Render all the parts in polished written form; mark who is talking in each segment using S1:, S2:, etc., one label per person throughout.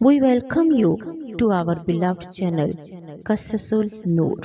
S1: We welcome you to our beloved channel, Qasasul Noor.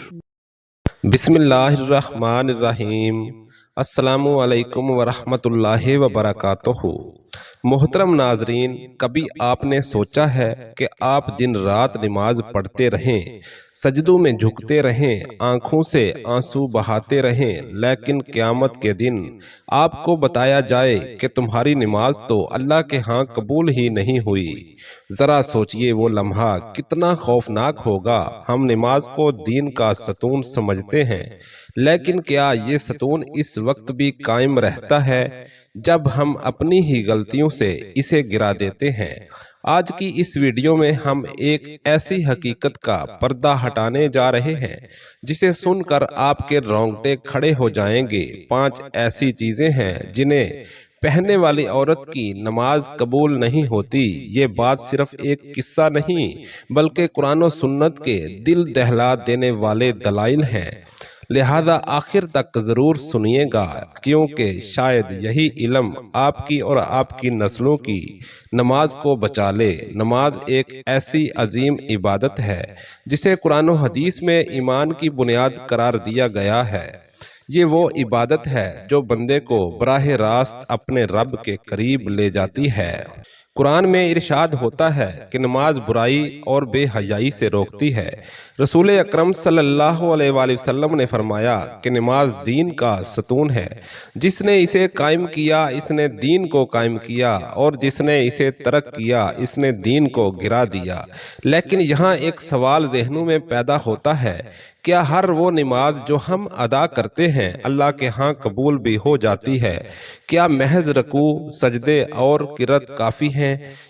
S2: बिस्मिल्लाहिर्रहमानिर्रहीम। अस्सलामु अलैकुम वरहमतुल्लाहि वबरकातुहू। मोहतरम नाजरीन, कभी आपने सोचा है कि आप दिन रात नमाज पढ़ते रहें, सजदों में झुकते रहें, आंखों से आंसू बहाते रहें, लेकिन क़यामत के दिन आपको बताया जाए कि तुम्हारी नमाज तो अल्लाह के यहाँ कबूल ही नहीं हुई। जरा सोचिए वो लम्हा कितना खौफनाक होगा। हम नमाज को दीन का सतून समझते हैं, लेकिन क्या ये सतून इस वक्त भी कायम रहता है जब हम अपनी ही गलतियों से इसे गिरा देते हैं। आज की इस वीडियो में हम एक ऐसी हकीकत का पर्दा हटाने जा रहे हैं जिसे सुनकर आपके रोंगटे खड़े हो जाएंगे। 5 ऐसी चीजें हैं जिन्हें पहनने वाली औरत की नमाज कबूल नहीं होती। ये बात सिर्फ एक किस्सा नहीं बल्कि कुरान और सुन्नत के दिल दहला देने वाले दलाइल हैं। लिहाजा आखिर तक जरूर सुनिएगा, क्योंकि शायद यही इल्म आपकी और आपकी नस्लों की नमाज को बचा ले। नमाज एक ऐसी अजीम इबादत है जिसे कुरान और हदीस में ईमान की बुनियाद करार दिया गया है। ये वो इबादत है जो बंदे को बराह रास्त अपने रब के करीब ले जाती है। कुरान में इरशाद होता है कि नमाज बुराई और बेहयाई से रोकती है। रसूल अकरम सल्लल्लाहु अलैहि वसल्लम ने फरमाया कि नमाज दीन का सतून है। जिसने इसे कायम किया इसने दीन को कायम किया, और जिसने इसे तरक किया इसने दीन को गिरा दिया। लेकिन यहाँ एक सवाल ज़हनों में पैदा होता है, क्या हर वो नमाज जो हम अदा करते हैं अल्लाह के यहाँ कबूल भी हो जाती है? क्या महज रकू, सजदे और किरत काफ़ी हैं,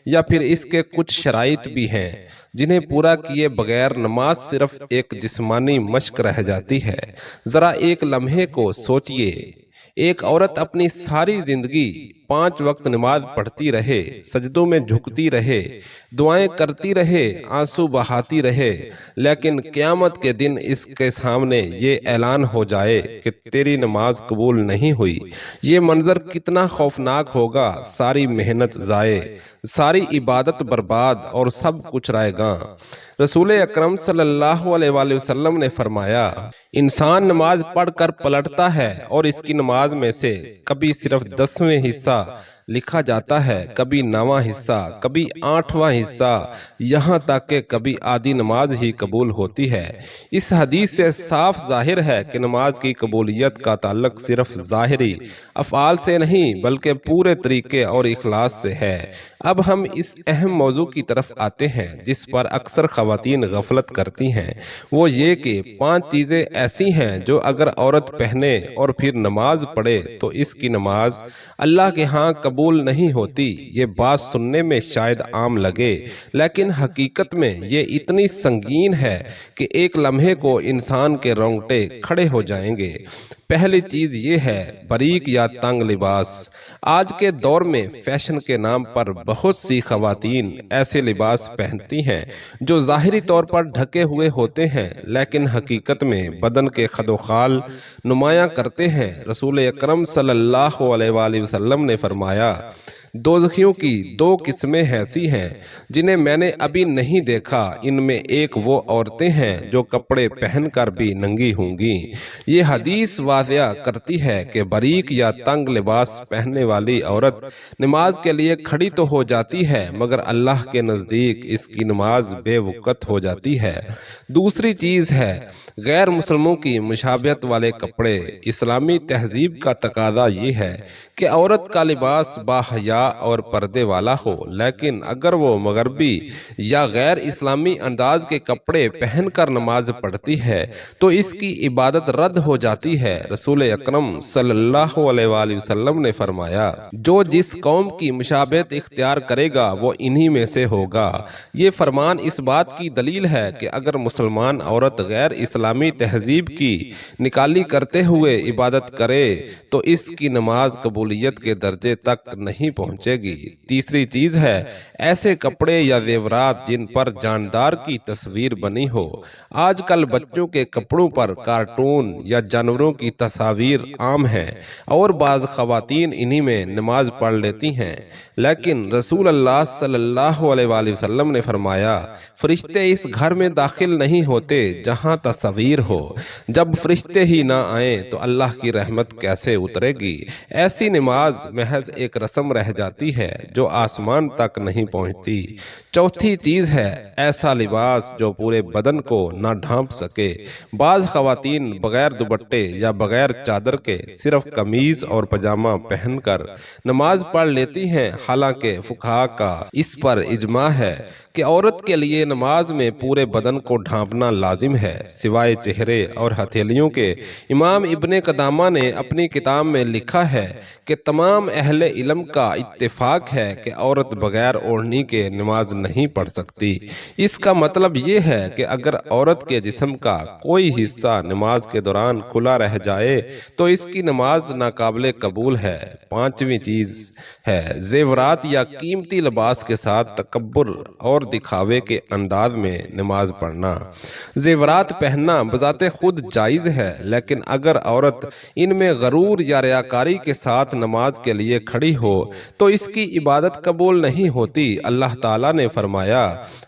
S2: या फिर इसके कुछ शराइत भी हैं जिन्हें पूरा किए बगैर नमाज सिर्फ एक जिस्मानी मश्क रह जाती है? ज़रा एक लम्हे को सोचिए। एक औरत अपनी सारी जिंदगी 5 वक्त नमाज पढ़ती रहे, सजदों में झुकती रहे, दुआएं करती रहे, आंसू बहाती रहे, लेकिन क़यामत के दिन इसके सामने ये ऐलान हो जाए कि तेरी नमाज कबूल नहीं हुई। ये मंजर कितना खौफनाक होगा। सारी मेहनत ज़ाये, सारी इबादत बर्बाद और सब कुछ रहेगा। रसूल अकरम सल्लल्लाहु अलैहि वसल्लम ने फरमाया, इंसान नमाज पढ़कर पलटता है और इसकी नमाज में से कभी सिर्फ 10वें हिस्सा लिखा जाता है, कभी 9वां हिस्सा, कभी 8वां हिस्सा, यहाँ तक कि कभी आधी नमाज ही कबूल होती है। इस हदीस से साफ जाहिर है कि नमाज की कबूलियत का ताल्लुक सिर्फ ज़ाहिरी अफ़आल से नहीं बल्कि पूरे तरीके और इखलास से है। अब हम इस अहम मौजू की तरफ आते हैं जिस पर अक्सर ख़वातीन गफलत करती हैं। वो ये कि 5 चीज़ें ऐसी हैं जो अगर औरत पहने और फिर नमाज पढ़े तो इसकी नमाज अल्लाह के यहाँ कबूल नहीं होती। ये बात सुनने में शायद आम लगे, लेकिन हकीकत में ये इतनी संगीन है कि एक लम्हे को इंसान के रोंगटे खड़े हो जाएंगे। पहली चीज ये है बारीक या तंग लिबास। आज के दौर में फैशन के नाम पर बहुत सी खवातीन ऐसे लिबास पहनती हैं जो ज़ाहिरी तौर पर ढके हुए होते हैं, लेकिन हकीकत में बदन के खदोखाल नुमायां करते हैं। रसूल अकरम सल्लल्लाहु अलैहि वसल्लम ने फरमाया, दोज़खियों की 2 किस्में ऐसी हैं जिन्हें मैंने अभी नहीं देखा। इनमें एक वो औरतें हैं जो कपड़े पहनकर भी नंगी होंगी। ये हदीस वाज़िया करती है कि बारीक या तंग लिबास पहनने वाली औरत नमाज के लिए खड़ी तो हो जाती है, मगर अल्लाह के नज़दीक इसकी नमाज बेवक़्त हो जाती है। दूसरी चीज़ है गैर मुसलमों की मुशाबहत वाले कपड़े। इस्लामी तहजीब का तकाजा ये है कि औरत का लिबास बाहया और पर्दे वाला हो, लेकिन अगर वो मगरबी या गैर इस्लामी अंदाज के कपड़े पहनकर नमाज पढ़ती है तो इसकी इबादत रद्द हो जाती है। रसूल अकरम सल्लल्लाहु अलैहि वसल्लम ने फरमाया, जो जिस कौम की मुशाबहत इख्तियार करेगा वो इन्हीं में से होगा। ये फरमान इस बात की दलील है कि अगर मुसलमान औरत गैर इस्लामी तहजीब की निकाली करते हुए इबादत करे तो इसकी नमाज कबूलियत के दर्जे तक नहीं पहुंच पहुंचेगी। तीसरी चीज है ऐसे कपड़े या जेवरात जिन पर जानदार की तस्वीर बनी हो। आजकल बच्चों के कपड़ों पर कार्टून या जानवरों की तस्वीर आम है और बाज खवातीन इन्हीं में नमाज पढ़ लेती हैं। लेकिन रसूल अल्लाह सल्लल्लाहु अलैहि वसल्लम ने फरमाया, फरिश्ते इस घर में दाखिल नहीं होते जहां तस्वीर हो। जब फरिश्ते ही ना आए तो अल्लाह की रहमत कैसे उतरेगी। ऐसी नमाज महज एक रस्म रह जाती है जो आसमान तक नहीं पहुंचती। चौथी चीज है ऐसा लिबास जो पूरे बदन को ना ढांप सके। बाज खवातीन बगैर दुपट्टे या बगैर चादर के सिर्फ कमीज और पजामा पहनकर नमाज पढ़ लेती हैं। हालांकि फुकहा का इस पर इजमा है कि औरत के लिए नमाज में पूरे बदन को ढांपना लाजिम है सिवाय चेहरे और हथेलियों के। इमाम इब्ने कदामा ने अपनी किताब में लिखा है कि तमाम अहले इल्म का इत्तेफाक है कि औरत बगैर ओढ़नी के नमाज नहीं पढ़ सकती। इसका मतलब ये है कि अगर औरत के जिस्म का कोई हिस्सा नमाज के दौरान खुला रह जाए तो इसकी नमाज नाकाबिले कबूल है। पांचवी चीज है जेवरात या कीमती लिबास के साथ तकब्बुर और दिखावे के अंदाज में नमाज पढ़ना। जेवरात पहनना बजाते खुद जायज है, लेकिन अगर औरत इनमें गरूर या रियाकारी के साथ नमाज के लिए खड़ी हो तो इसकी इबादत कबूल नहीं होती। अल्लाह ताला ने फरमाया,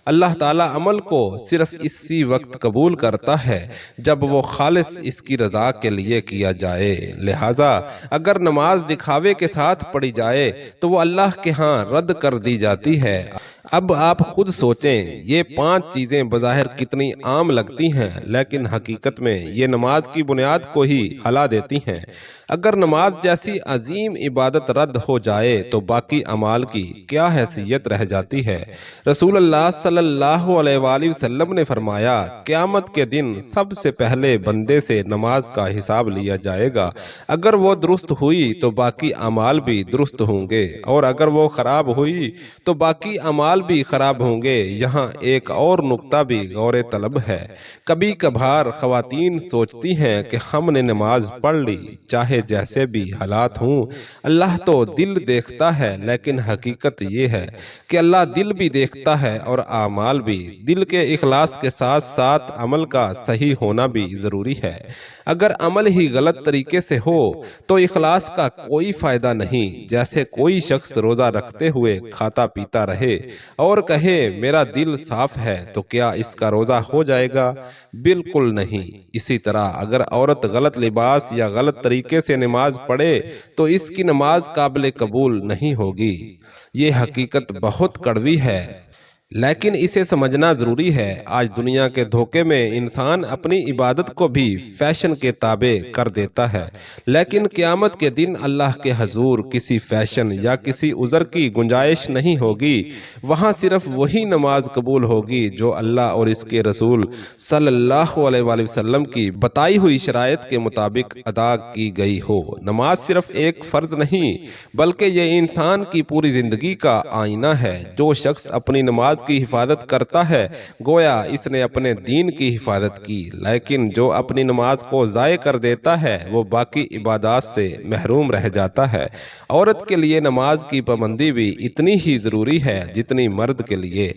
S2: अल्लाह ताला अमल को सिर्फ इसी वक्त कबूल करता है जब वो खालिस इसकी रजा के लिए किया जाए। लिहाजा अगर नमाज दिखावे के साथ पढ़ी जाए तो वो अल्लाह के यहाँ रद्द कर दी जाती है। अब आप खुद सोचें, ये 5 चीजें बज़ाहिर कितनी आम लगती हैं, लेकिन हकीकत में ये नमाज की बुनियाद को ही हिला देती हैं। अगर नमाज जैसी अजीम इबादत रद्द हो जाए तो बाकी अमाल की क्या हैसियत रह जाती है। रसूल अल्लाह सल्लल्लाहु अलैहि वसल्लम ने फरमाया, क़यामत के दिन सबसे पहले बंदे से नमाज का हिसाब लिया जाएगा। अगर वो दुरुस्त हुई तो बाकी अमाल भी दुरुस्त होंगे, और अगर वो खराब हुई तो बाकी अमाल भी खराब होंगे। यहाँ एक और नुक्ता भी गौर तलब है। कभी कभार खवातीन सोचती हैं कि हमने नमाज पढ़ ली, चाहे जैसे भी हालात हों, अल्लाह तो दिल देखता है। लेकिन हकीकत ये है कि अल्लाह दिल भी देखता है और आमाल भी। दिल के इखलास के साथ साथ अमल का सही होना भी जरूरी है। अगर अमल ही गलत तरीके से हो तो इखलास का कोई फायदा नहीं। जैसे कोई शख्स रोजा रखते हुए खाता पीता रहे और कहे मेरा दिल साफ है, तो क्या इसका रोजा हो जाएगा? बिल्कुल नहीं। इसी तरह अगर औरत गलत लिबास या गलत तरीके से नमाज पढ़े तो इसकी नमाज काबिल कबूल नहीं होगी। ये हकीकत बहुत कड़वी है, लेकिन इसे समझना जरूरी है। आज दुनिया के धोखे में इंसान अपनी इबादत को भी फैशन के ताबे कर देता है, लेकिन क़यामत के दिन अल्लाह के हजूर किसी फैशन या किसी उज़र की गुंजाइश नहीं होगी। वहाँ सिर्फ वही नमाज कबूल होगी जो अल्लाह और इसके रसूल सल्लल्लाहु अलैहि वसल्लम की बताई हुई शराइत के मुताबिक अदा की गई हो। नमाज सिर्फ एक फर्ज नहीं बल्कि ये इंसान की पूरी जिंदगी का आईना है। जो शख्स अपनी नमाज की हिफाजत करता है गोया इसने अपने दीन की हिफाजत की, लेकिन जो अपनी नमाज को ज़ाय कर देता है वो बाकी इबादत से महरूम रह जाता है। औरत के लिए नमाज की पाबंदी भी इतनी ही ज़रूरी है जितनी मर्द के लिए,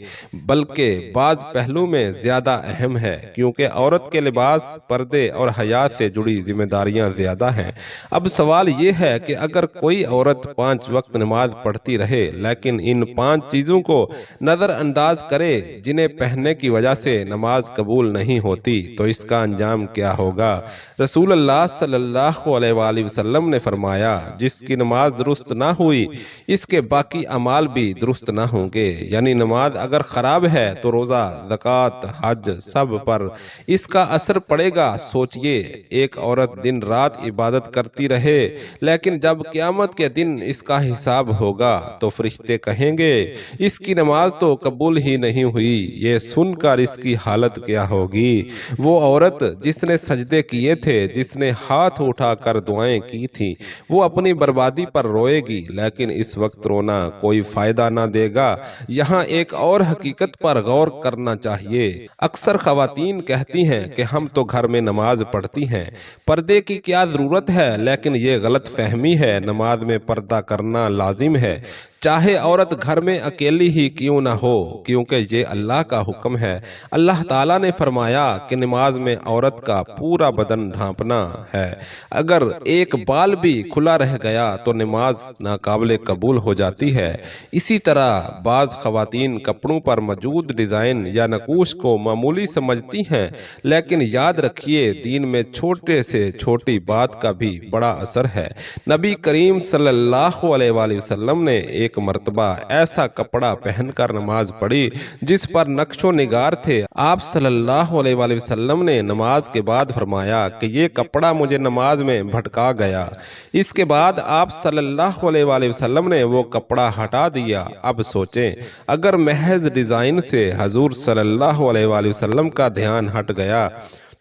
S2: बल्कि बाज़ पहलू में ज़्यादा अहम है, क्योंकि औरत के लिबास, पर्दे और हयात से जुड़ी जिम्मेदारियां ज़्यादा हैं। अब सवाल ये है कि अगर कोई औरत 5 वक्त नमाज पढ़ती रहे लेकिन इन 5 चीज़ों को नज़र अंदाज करे जिन्हें पहनने की वजह से नमाज कबूल नहीं होती, तो इसका अंजाम क्या होगा? रसूल अल्लाह सल्लल्लाहु अलैहि वसल्लम ने फरमाया, जिसकी नमाज दुरुस्त ना हुई इसके बाकी अमाल भी दुरुस्त ना होंगे। यानी नमाज अगर खराब है तो रोजा, ज़कात, हज सब पर इसका असर पड़ेगा। सोचिए, एक औरत दिन रात इबादत करती रहे लेकिन जब क़यामत के दिन इसका हिसाब होगा तो फरिश्ते कहेंगे इसकी नमाज तो कबूल ही नहीं हुई। ये सुनकर इसकी हालत क्या होगी? वो औरत जिसने सजदे किए थे, जिसने हाथ उठाकर दुआएं की थी, वो अपनी बर्बादी पर रोएगी, लेकिन इस वक्त रोना कोई फायदा ना देगा। यहाँ एक और हकीकत पर गौर करना चाहिए। अक्सर खवातीन कहती हैं कि हम तो घर में नमाज पढ़ती हैं, पर्दे की क्या जरूरत है? लेकिन ये गलत फहमी है। नमाज में पर्दा करना लाजिम है। چاہے عورت گھر میں اکیلی ہی کیوں نہ ہو، کیونکہ یہ اللہ کا حکم ہے۔ اللہ تعالیٰ نے فرمایا کہ نماز میں عورت کا پورا بدن ڈھانپنا ہے۔ اگر ایک بال بھی کھلا رہ گیا تو نماز ناقابل قبول ہو جاتی ہے۔ اسی طرح بعض خواتین کپڑوں پر موجود ڈیزائن یا نقوش کو معمولی سمجھتی ہیں، لیکن یاد رکھیے دین میں چھوٹے سے چھوٹی بات کا بھی بڑا اثر ہے۔ نبی کریم صلی اللہ علیہ وآلہ وسلم نے ایک مرتبہ ایسا کپڑا پہن کر نماز پڑھی جس پر نقش و نگار تھے۔ آپ صلی اللہ علیہ وآلہ وسلم نے نماز کے بعد فرمایا کہ یہ کپڑا مجھے نماز میں بھٹکا گیا۔ اس کے بعد آپ صلی اللہ علیہ وآلہ وسلم نے وہ کپڑا ہٹا دیا۔ اب سوچیں اگر محض ڈیزائن سے حضور صلی اللہ علیہ وآلہ وسلم کا دھیان ہٹ گیا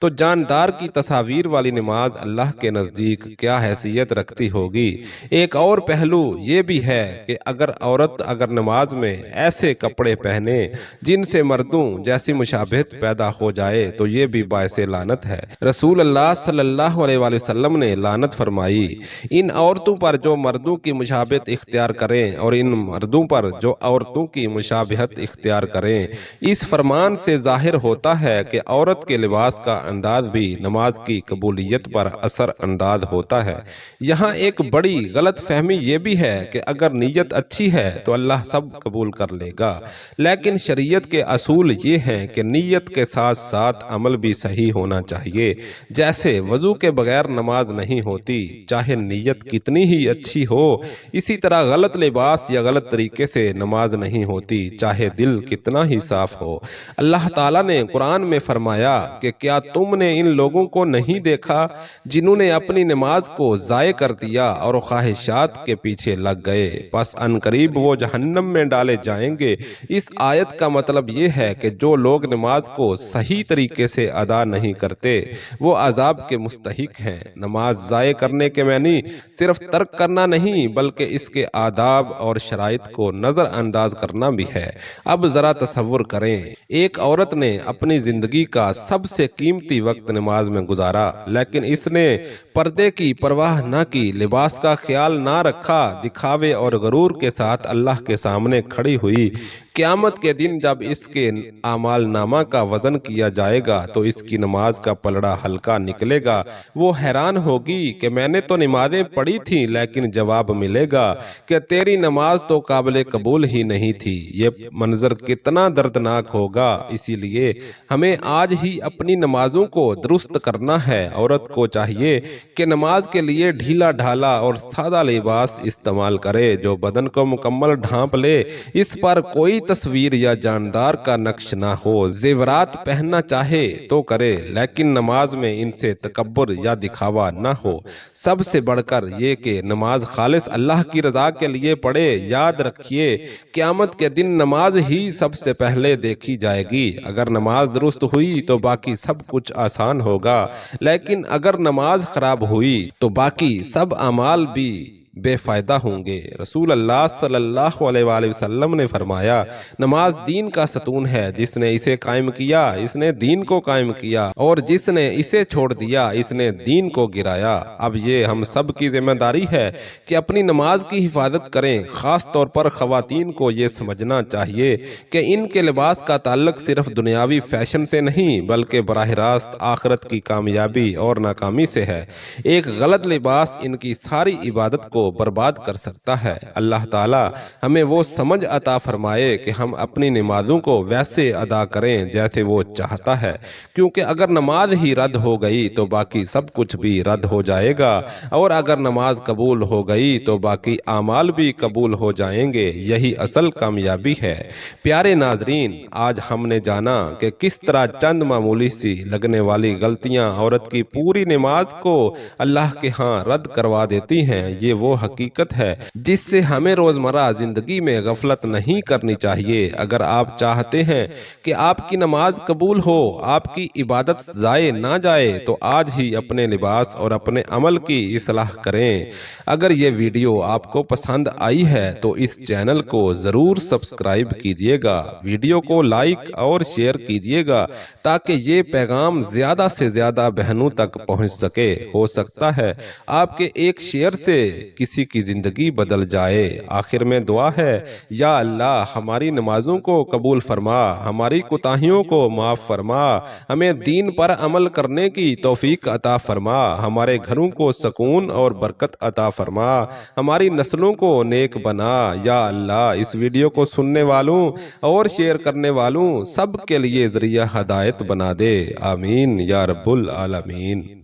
S2: تو جاندار کی تصاویر والی نماز اللہ کے نزدیک کیا حیثیت رکھتی ہوگی۔ ایک اور پہلو یہ بھی ہے کہ عورت اگر نماز میں ایسے کپڑے پہنے جن سے مردوں جیسی مشابہت پیدا ہو جائے تو یہ بھی باعث لعنت ہے۔ رسول اللہ صلی اللہ علیہ وآلہ وسلم نے لعنت فرمائی ان عورتوں پر جو مردوں کی مشابہت اختیار کریں اور ان مردوں پر جو عورتوں کی مشابہت اختیار کریں۔ اس فرمان سے ظاہر ہوتا ہے کہ عورت کے لباس کا انداز بھی نماز کی قبولیت پر اثر انداز ہوتا ہے۔ یہاں ایک بڑی غلط فہمی یہ بھی ہے کہ اگر نیت اچھی ہے تو اللہ سب قبول کر لے گا، لیکن شریعت کے اصول یہ ہیں کہ نیت کے ساتھ ساتھ عمل بھی صحیح ہونا چاہیے۔ جیسے وضو کے بغیر نماز نہیں ہوتی، چاہے نیت کتنی ہی اچھی ہو۔ اسی طرح غلط لباس یا غلط طریقے سے نماز نہیں ہوتی، چاہے دل کتنا ہی صاف ہو۔ اللہ تعالیٰ نے قرآن میں فرمایا کہ کیا تم نے ان لوگوں کو نہیں دیکھا جنہوں نے اپنی نماز کو ضائع کر دیا اور خواہشات کے پیچھے لگ گئے، پس عنقریب وہ جہنم میں ڈالے جائیں گے۔ اس آیت کا مطلب یہ ہے کہ جو لوگ نماز کو صحیح طریقے سے ادا نہیں کرتے وہ عذاب کے مستحق ہیں۔ نماز ضائع کرنے کے معنی صرف ترک کرنا نہیں بلکہ اس کے آداب اور شرائط کو نظر انداز کرنا بھی ہے۔ اب ذرا تصور کریں ایک عورت نے اپنی زندگی کا سب سے قیمتی وقت نماز میں گزارا، لیکن اس نے پردے کی پرواہ نہ کی، لباس کا خیال نہ رکھا، دکھاوے اور غرور کے ساتھ اللہ کے سامنے کھڑی ہوئی۔ قیامت کے دن جب اس کے اعمال نامہ کا وزن کیا جائے گا تو اس کی نماز کا پلڑا ہلکا نکلے گا۔ وہ حیران ہوگی کہ میں نے تو نمازیں پڑھی تھیں، لیکن جواب ملے گا کہ تیری نماز تو قابل قبول ہی نہیں تھی۔ یہ منظر کتنا دردناک ہوگا۔ اسی لیے ہمیں آج ہی اپنی نمازوں کو درست کرنا ہے۔ عورت کو چاہیے کہ نماز کے لیے ڈھیلا ڈھالا اور سادہ لباس استعمال کرے جو بدن کو مکمل ڈھانپ لے۔ اس پر کوئی تصویر یا جاندار کا نقش نہ ہو۔ زیورات پہننا چاہے تو کرے، لیکن نماز میں ان سے تکبر یا دکھاوا نہ ہو۔ سب سے بڑھ کر یہ کہ نماز خالص اللہ کی رضا کے لیے پڑھے۔ یاد رکھیے قیامت کے دن نماز ہی سب سے پہلے دیکھی جائے گی۔ اگر نماز درست ہوئی تو باقی سب کچھ آسان ہوگا، لیکن اگر نماز خراب ہوئی تو باقی سب اعمال بھی بے فائدہ ہوں گے۔ رسول اللہ صلی اللہ علیہ وآلہ وسلم نے فرمایا نماز دین کا ستون ہے، جس نے اسے قائم کیا اس نے دین کو قائم کیا، اور جس نے اسے چھوڑ دیا اس نے دین کو گرایا۔ اب یہ ہم سب کی ذمہ داری ہے کہ اپنی نماز کی حفاظت کریں۔ خاص طور پر خواتین کو یہ سمجھنا چاہیے کہ ان کے لباس کا تعلق صرف دنیاوی فیشن سے نہیں بلکہ براہ راست آخرت کی کامیابی اور ناکامی سے ہے۔ ایک غلط لباس ان کی ساری عبادت کو برباد کر سکتا ہے۔ اللہ تعالی ہمیں وہ سمجھ عطا فرمائے کہ ہم اپنی نمازوں کو ویسے ادا کریں جیسے وہ چاہتا ہے، کیونکہ اگر نماز ہی رد ہو گئی تو باقی سب کچھ بھی رد ہو جائے گا، اور اگر نماز قبول ہو گئی تو باقی اعمال بھی قبول ہو جائیں گے۔ یہی اصل کامیابی ہے۔ پیارے ناظرین، آج ہم نے جانا کہ کس طرح چند معمولی سی لگنے والی غلطیاں عورت کی پوری نماز کو اللہ کے ہاں رد کروا دیتی ہیں۔ یہ وہ حقیقت ہے جس سے ہمیں روزمرہ زندگی میں غفلت نہیں کرنی چاہیے۔ اگر آپ چاہتے ہیں کہ آپ کی نماز قبول ہو، آپ کی عبادت ضائع نہ جائے، تو آج ہی اپنے لباس اور اپنے عمل کی اصلاح کریں۔ اگر یہ ویڈیو آپ کو پسند آئی ہے تو اس چینل کو ضرور سبسکرائب کیجئے گا، ویڈیو کو لائک اور شیئر کیجئے گا تاکہ یہ پیغام زیادہ سے زیادہ بہنوں تک پہنچ سکے۔ ہو سکتا ہے آپ کے ایک شیئر سے کسی کی زندگی بدل جائے۔ آخر میں دعا ہے، یا اللہ ہماری نمازوں کو قبول فرما، ہماری کوتاہیوں کو معاف فرما، ہمیں دین پر عمل کرنے کی توفیق عطا فرما، ہمارے گھروں کو سکون اور برکت عطا فرما، ہماری نسلوں کو نیک بنا۔ یا اللہ اس ویڈیو کو سننے والوں اور شیئر کرنے والوں سب کے لیے ذریعہ ہدایت بنا دے، آمین یا رب العالمین۔